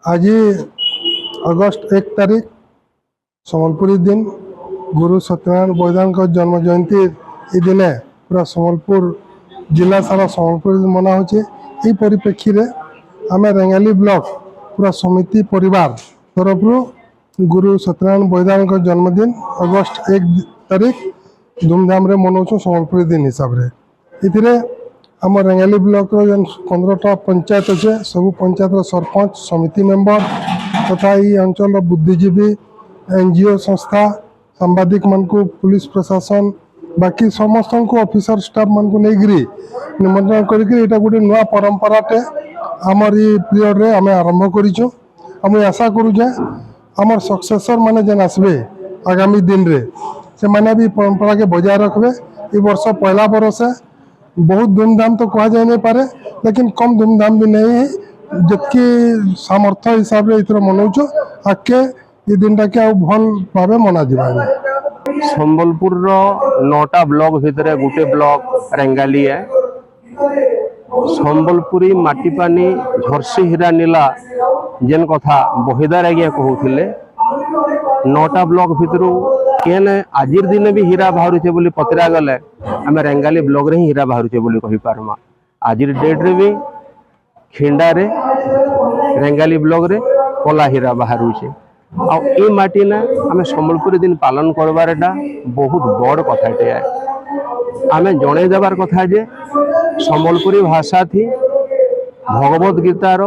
आज अगस्ट 1 तारीख सम्बलपुरी दिन गुरु सत्यनारायण बईदान का जन्म जयंती दिने पूरा सम्बलपुर जिला सारा सम्बलपुर मना हो परिप्रेक्षी रे आम रेंगाली ब्लॉक पूरा समिति परिवार तरफ गुरु सत्यनारायण बईदान का जन्मदिन अगस्ट 1 तारीख धूमधाम रे मनाऊँ सम्बलपुरी दिन हिसाब से आम रेंगाली ब्लॉक जेन 15टा पंचायत अच्छे सब पंचायत सरपंच समिति मेंबर तथा ये अंचल बुद्धिजीवी एनजीओ संस्था सांबादिक मान को पुलिस प्रशासन बाकी समस्त को ऑफिसर स्टाफ मान को नहीं निमंत्रण करके गोटे नुआ परंपराटे आमर ये पीरियड रे आम आरंभ करूँ आम आशा करूँ आमर सक्सेसर माने जेन आसबे आगामी दिन रे से माने भी परंपरा के बजाय रखबे। ये वर्ष पहला बरस है, बहुत धूमधाम तो कहा जाए नहीं पारे लेकिन कम धूमधाम भी नहीं है, जितकी सामर्थ्य हिसाब से इतर मनाऊँ आगे ये दिन टा के भल भाव मना जाए। संबलपुर 9टा ब्लॉक भितर गोटे ब्लॉक रेंगाली है। संबलपुरी माटीपानी झरसी हीरा नीला जेन कथा बहिदार आज्ञा कहूले 9टा ब्लॉक भितर केन आजिर दिन भी हीरा बाहरुचे बोली पतरा गले आम रेंगाली ब्लॉक रे ही हीरा बाहरुचे बोली कहि पारमा। आजिर डेट रे भी खिंडा रे रेंगाली ब्लॉक रे कला हीरा बाहरुचे आ ए माटी ना आम सम्बलपुरी दिन पालन करवारटा बहुत बड़ कथाटे है। आम जड़े देवार कथा जे सम्बलपुरी भाषा थी भगवत गीतार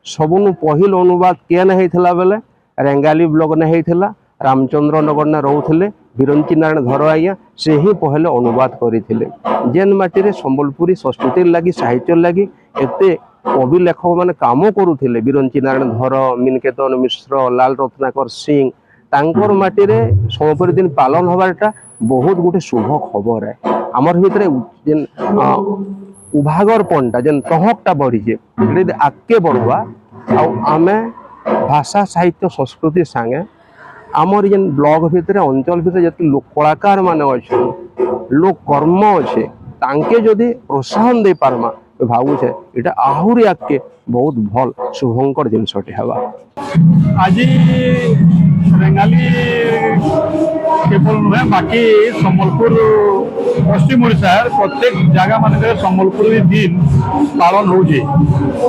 सबुनु पहिल अनुवाद केन होता बेले रेंगाली ब्लॉक ने होता रामचंद्र नगर ने रोते बिरंची नारायण धर आज्ञा से ही पहले अनुवाद करते जेन माटी सम्बलपुरी संस्कृति लगी साहित्य लगी एते कवि लेखक मैंने काम करुले बिरंची नारायण धर मीनकेतन मिश्र लाल रत्नाकर सिंह तांकर माटी सम्बलपुरी दिन पालन हबारटा बहुत गोटे शुभ खबर है। आमर भितर जेन उभागर पंटा जेन तहकटा बढ़ीचे आगे बढ़वा आमे भाषा साहित्य संस्कृति सांगे आमर जेन ब्लॉक भितर अंचल भितर जो लोक कलाकार मान अच्छे लोक कर्म अच्छे तांके जदि प्रोत्साहन दे पारमा भावुचे इटा आहुरी आगे बहुत भल शुभंकर जिनसटे हवा। आज रेंगाली केवल नुहे बाकी सम्बलपुर पश्चिम ओडिशार प्रत्येक जगह मान सम्बलपुरी दिन पालन होजे।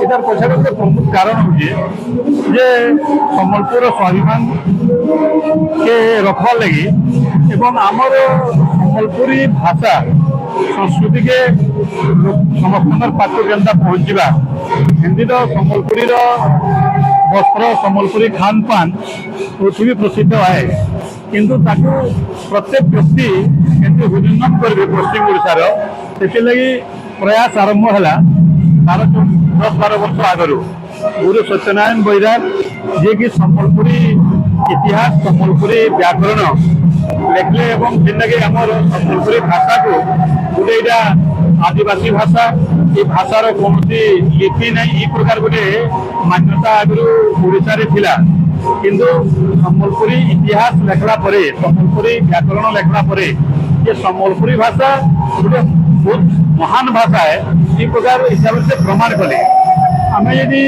इधर पछाड़ गोटे प्रमुख कारण होजे जे सम्बलपुर स्वाभिमान के रखवा लगी एवं आमर सम्बलपुरी भाषा संस्कृति के समस्त पात्र केन्ता पहुँचवा हिंदी सम्बलपुरी वस्त्र सम्बलपुरी खान पान पृथ्वी प्रसिद्ध है किंतु ताकू प्रत्येक व्यक्ति केमती हृदयंगम करेंगे पश्चिम ओडिशार से प्रयास आरंभ है तार 10-12 वर्ष आगर गुरु सत्यनारायण बईदान जी की सम्बलपुरी इतिहास सम्बलपुरी व्याकरण लेखले एवं जिंदगी आमर सम्बलपुरी भाषा को गोटे आदिवासी भाषा ये भाषार कौन लिपि नहीं ये प्रकार गोटे मान्यता आगु ओडिशा थिला किंतु सम्बलपुरी इतिहास लेखला परे सम्बलपुरी व्याकरण लेखला परे ये सम्बलपुरी भाषा गोटे बहुत महान भाषा है ये प्रकार हिसाब से प्रमाण कले आम यदि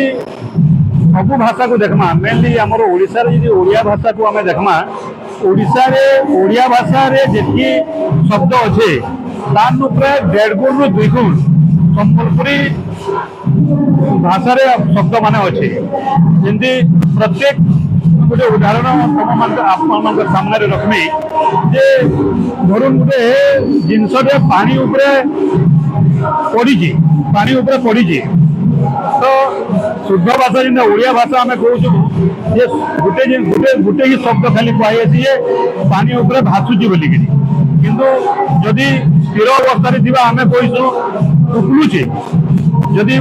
सब भाषा को देखमा मेनली आमर ओडिशा रे यदि ओडिया भाषा को आम देखमा ओडिशा रे ओडिया भाषा रे जेति शब्द अच्छे तान प्राय 1.5 गुण 2 गुण सम्बलपुरी भाषा रे शब्द माने अच्छे जमी प्रत्येक गोटे उदाहरण आप सामने रखमी जे धरुन गोटे जिनस पानी पड़ी तो शुद्ध भाषा जिन ओडिया भाषा आम कहूँ गोटे ही शब्द खाली कहुए पानी उपरे भासुची बोलिकी किंतु जदि स्थिर अवस्था आम कहूँ उकुलुचे जदि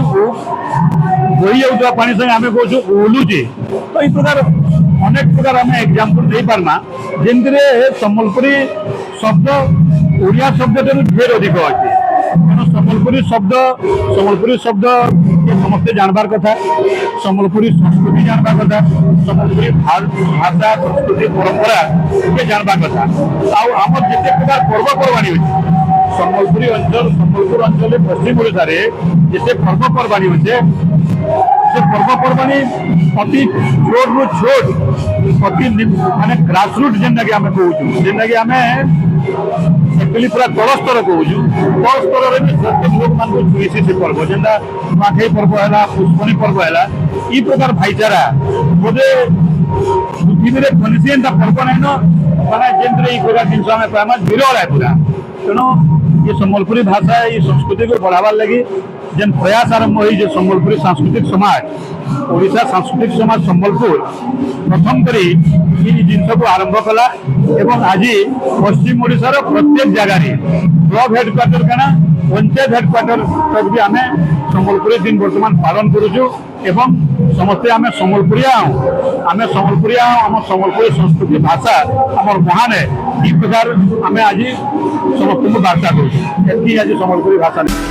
बोही जाऊा पानी संगे आम कहूँ ओलुचे तो ये प्रकार अनेक प्रकार आम एग्जाम्पल दे पार्मा जमी सम्बलपुरी शब्द ओडिया शब्द ढेर अधिक अच्छे तेणु सम्बलपुरी शब्द ये समस्ते जानबार कथा सम्बलपुरी संस्कृति जानबार कथा सम्बलपुरी भाषा संस्कृति परंपरा ये जानबार कथा आम जिते प्रकार पर्वपर्वाणी अच्छे সম্বলপুরী অঞ্চল সম্বলপুর অঞ্চলে পশ্চিম ওড়িশার যেতে পর্বপর্বাণী হচ্ছে সে পর্বপর্বাণী অতি ছোট রু ছোট অতি মানে গ্রাসରୁଟ୍ ଯେନ୍ଟାକି ଆମେ କହୁଛୁ ଯେନ୍ଟାକି ଆମେ एक्चुअली पूरा तल स्तर कहूँ तल स्तर में भी प्रत्येक लोक मान छुईसी से पर्व जेनटा नुआखाई पर्व है पुष्पनी पर्व है ई प्रकार भाईचारा बोधे पृथ्वी में कौन एंता पर्व नाइन माने जेनते ई प्रकार जिन आम कहमा विरल है पूरा तेणु ये सम्बलपुरी भाषा ये संस्कृति को बढ़ावार लगी जेन प्रयास आरंभ हुई जो सम्बलपुरी सांस्कृतिक समाज ओडिशा सांस्कृतिक समाज सम्बलपुर प्रथम करी जिनस को आरंभ कला एवं आज पश्चिम ओडिशार प्रत्येक जगार ब्लॉक हेडक्वार्टर कहना पंचायत हेडक्वार्टर तक भी आम सम्बलपुरी दिन बर्तमान पालन करुचु एवं समस्ते आम सम्बलपुरिया आम सम्बलपुरिया आम सम्बलपुरी संस्कृति भाषा आम महान है ई प्रकार आम आज समस्त को वार्ता करुचु आज सम्बलपुरी भाषा